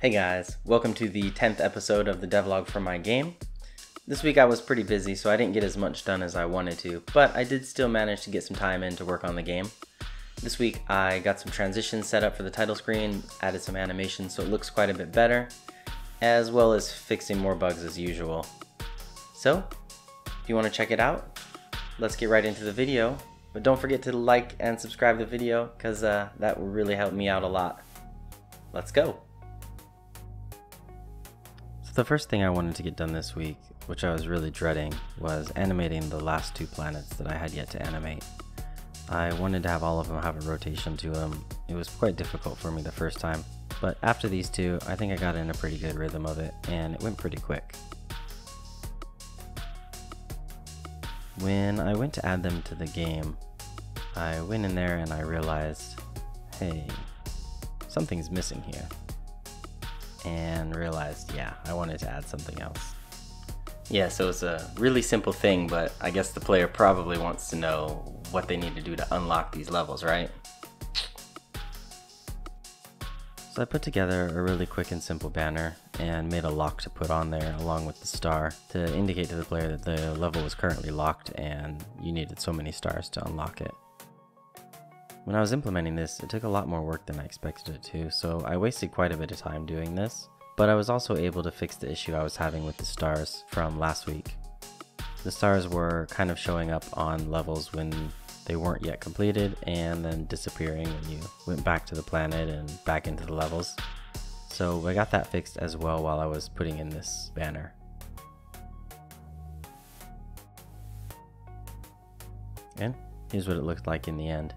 Hey guys, welcome to the 10th episode of the devlog for my game. This week I was pretty busy, so I didn't get as much done as I wanted to, but I did still manage to get some time in to work on the game. This week I got some transitions set up for the title screen, added some animation so it looks quite a bit better, as well as fixing more bugs as usual. So, if you want to check it out, let's get right into the video. But don't forget to like and subscribe to the video, because that will really help me out a lot. Let's go! So the first thing I wanted to get done this week, which I was really dreading, was animating the last two planets that I had yet to animate. I wanted to have all of them have a rotation to them. It was quite difficult for me the first time, but after these two, I think I got in a pretty good rhythm of it, and it went pretty quick. When I went to add them to the game, I went in there and I realized, hey, something's missing here. And realized, yeah, I wanted to add something else. Yeah, so it's a really simple thing, but I guess the player probably wants to know what they need to do to unlock these levels, right? So I put together a really quick and simple banner and made a lock to put on there along with the star to indicate to the player that the level was currently locked and you needed so many stars to unlock it. When I was implementing this, it took a lot more work than I expected it to, so I wasted quite a bit of time doing this, but I was also able to fix the issue I was having with the stars from last week. The stars were kind of showing up on levels when they weren't yet completed and then disappearing when you went back to the planet and back into the levels. So I got that fixed as well while I was putting in this banner. And here's what it looked like in the end.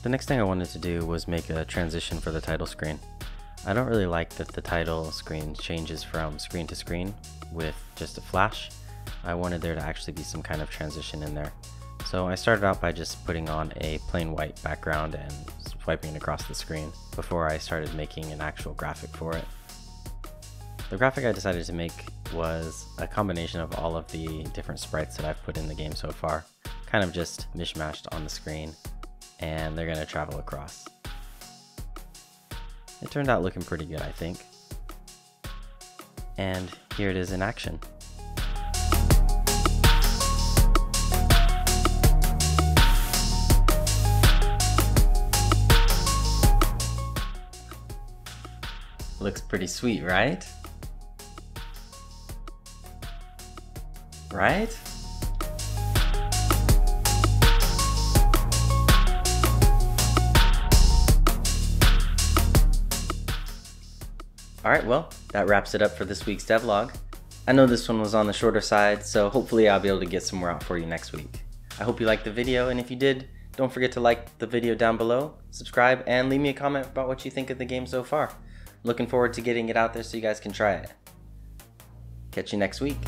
The next thing I wanted to do was make a transition for the title screen. I don't really like that the title screen changes from screen to screen with just a flash. I wanted there to actually be some kind of transition in there. So I started out by just putting on a plain white background and swiping it across the screen before I started making an actual graphic for it. The graphic I decided to make was a combination of all of the different sprites that I've put in the game so far, kind of just mishmashed on the screen, and they're going to travel across. It turned out looking pretty good, I think. And here it is in action. Looks pretty sweet, right? Right? Alright, well, that wraps it up for this week's devlog. I know this one was on the shorter side, so hopefully I'll be able to get some more out for you next week. I hope you liked the video, and if you did, don't forget to like the video down below, subscribe, and leave me a comment about what you think of the game so far. Looking forward to getting it out there so you guys can try it. Catch you next week.